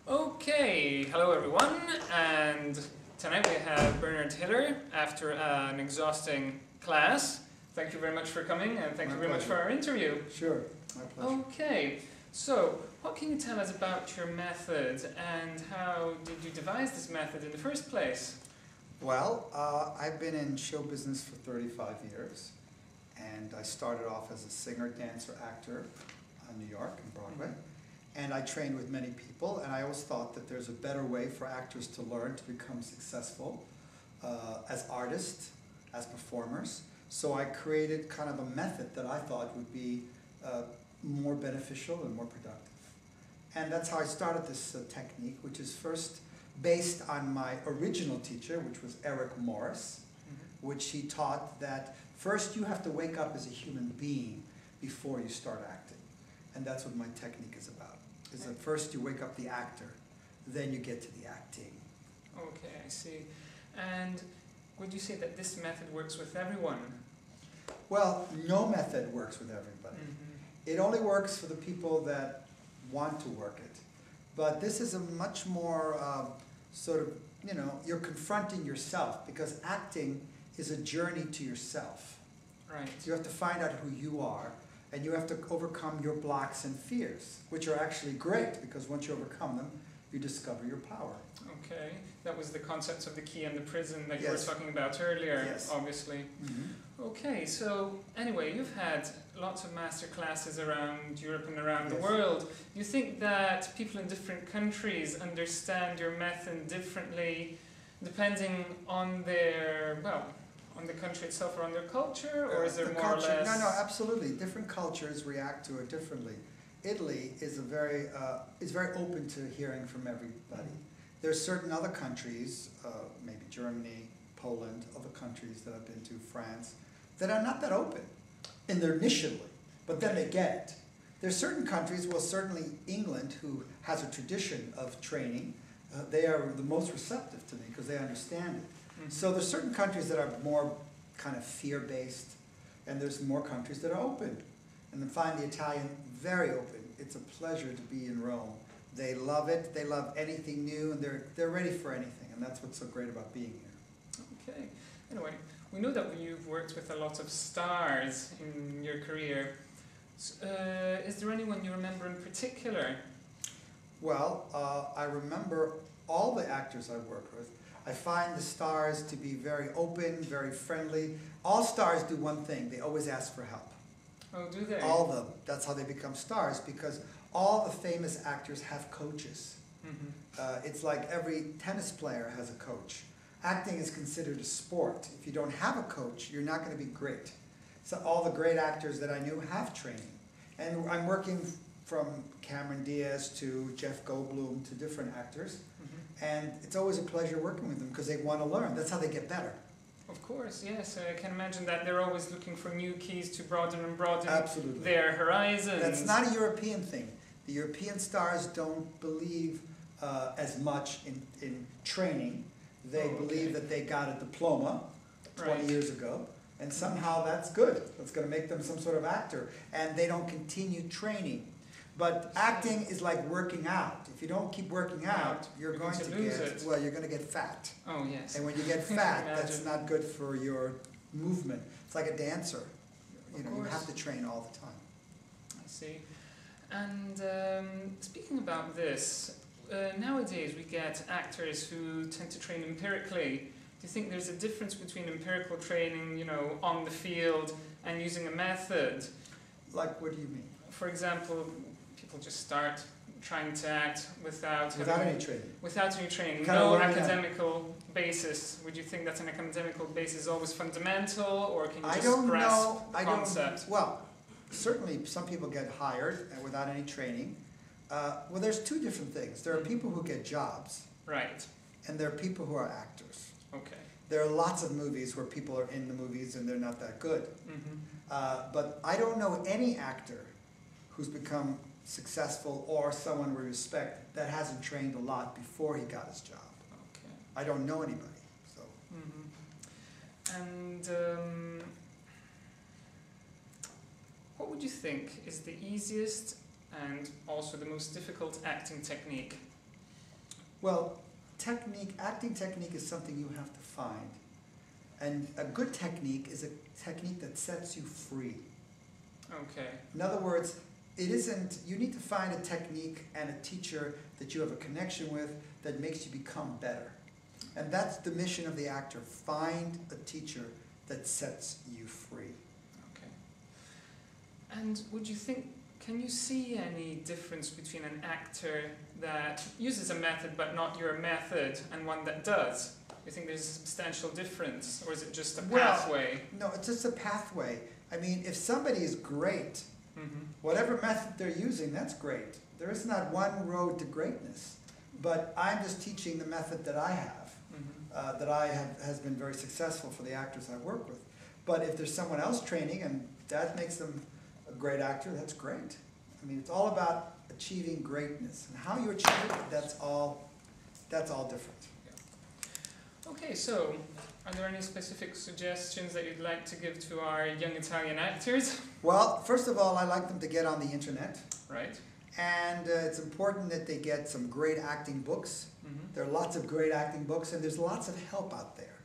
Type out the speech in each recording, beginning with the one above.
Okay, hello everyone, and tonight we have Bernard Hiller after an exhausting class. Thank you very much for coming, and thank you very much for our interview. Sure, my pleasure. Okay, so what can you tell us about your method, and how did you devise this method in the first place? Well, I've been in show business for 35 years, and I started off as a singer, dancer, actor in New York and Broadway. And I trained with many people, and I always thought that there's a better way for actors to learn to become successful as artists, as performers. So I created kind of a method that I thought would be more beneficial and more productive. And that's how I started this technique, which is first based on my original teacher, which was Eric Morris, which he taught that first you have to wake up as a human being before you start acting. And that's what my technique is about. Is that first you wake up the actor, then you get to the acting. Okay, I see. And would you say that this method works with everyone? Well, no method works with everybody. It only works for the people that want to work it. But this is a much more sort of, you're confronting yourself, because acting is a journey to yourself. Right. So you have to find out who you are. And you have to overcome your blocks and fears, which are actually great, because once you overcome them, you discover your power. Okay, that was the concepts of the key and the prison that you Yes. were talking about earlier, Yes. obviously. Okay, so anyway, you've had lots of master classes around Europe and around the Yes. world. Do you think that people in different countries understand your method differently, depending on their, on the country itself or on their culture, or is there The more culture, or less? No, absolutely. Different cultures react to it differently. Italy is very open to hearing from everybody. There's certain other countries, maybe Germany, Poland, other countries that I've been to, France, that are not that open initially, but then they get it. There's certain countries, well, certainly England, who has a tradition of training, they are the most receptive to me because they understand it. So there's certain countries that are more kind of fear-based, and there's more countries that are open. And then find the Italian very open. It's a pleasure to be in Rome. They love it, they love anything new, and they're ready for anything, and that's what's so great about being here. Okay. Anyway, we know that you've worked with a lot of stars in your career. Is there anyone you remember in particular? Well, I remember all the actors I worked with. I find the stars to be very open, very friendly. All stars do one thing, they always ask for help. Oh, do they? All of them. That's how they become stars, because all the famous actors have coaches. It's like every tennis player has a coach. Acting is considered a sport. If you don't have a coach, you're not going to be great. So all the great actors that I knew have training. And I'm working from Cameron Diaz to Jeff Goldblum to different actors. And it's always a pleasure working with them because they want to learn. That's how they get better. Of course, yes. I can imagine that they're always looking for new keys to broaden and broaden Absolutely. their horizons. That's not a European thing. The European stars don't believe as much in training. They believe that they got a diploma 20 years ago, and somehow that's good. That's going to make them some sort of actor. And they don't continue training. But acting is like working out. If you don't keep working out, you're going to get fat. Oh, yes. And when you get fat, that's not good for your movement. It's like a dancer. You have to train all the time. I see. And speaking about this, nowadays we get actors who tend to train empirically. Do you think there's a difference between empirical training, on the field, and using a method? Like, what do you mean? For example, people just start trying to act without any training. Without any training, Kind of no academical basis. Would you think that an academical basis is always fundamental, or can you just grasp the concept? Well, certainly some people get hired without any training. Well, there's two different things. There are people who get jobs. Right. And there are people who are actors. Okay. There are lots of movies where people are in the movies and they're not that good. But I don't know any actor who's become successful or someone we respect that hasn't trained a lot before he got his job. Okay. I don't know anybody. So. And what would you think is the easiest and also the most difficult acting technique? Well, acting technique is something you have to find. And a good technique is a technique that sets you free. Okay. In other words, you need to find a technique and a teacher that you have a connection with that makes you become better. And that's the mission of the actor. Find a teacher that sets you free. Okay. And can you see any difference between an actor that uses a method but not your method and one that does? Do you think there's a substantial difference, or is it just a pathway? No, it's just a pathway. I mean, if somebody is great, whatever method they're using, that's great. There is not one road to greatness. But I'm just teaching the method that I have, has been very successful for the actors I work with. But if there's someone else training and that makes them a great actor, that's great. I mean, it's all about achieving greatness. And how you achieve it, that's all different. Yeah. Okay, so are there any specific suggestions that you'd like to give to our young Italian actors? Well, first of all, I like them to get on the internet. Right. And it's important that they get some great acting books. There are lots of great acting books, and there's lots of help out there.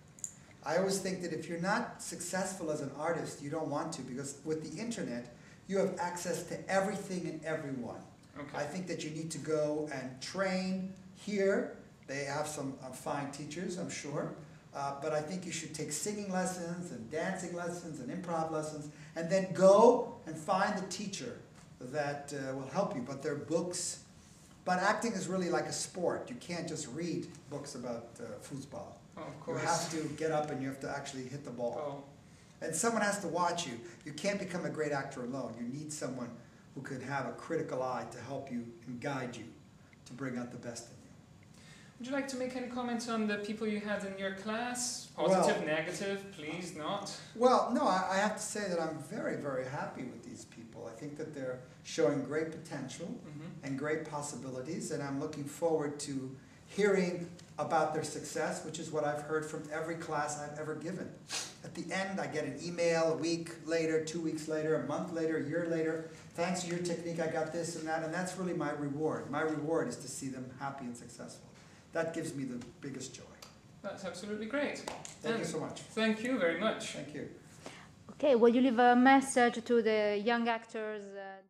I always think that if you're not successful as an artist, you don't want to, because with the internet, you have access to everything and everyone. Okay. I think that you need to go and train here. They have some fine teachers, I'm sure. But I think you should take singing lessons and dancing lessons and improv lessons, and then go and find the teacher that will help you. But there are books. But acting is really like a sport. You can't just read books about foosball. Oh, of course. You have to get up and you have to actually hit the ball. Oh. And someone has to watch you. You can't become a great actor alone. You need someone who could have a critical eye to help you and guide you to bring out the best in you. Would you like to make any comments on the people you had in your class? Positive, negative, please not? Well, no, I have to say that I'm very, very happy with these people. I think that they're showing great potential and great possibilities, and I'm looking forward to hearing about their success, which is what I've heard from every class I've ever given. At the end, I get an email a week later, 2 weeks later, a month later, a year later. Thanks to your technique, I got this and that, and that's really my reward. My reward is to see them happy and successful. That gives me the biggest joy. That's absolutely great. Thank you so much. Thank you very much. Thank you. Okay, will you leave a message to the young actors?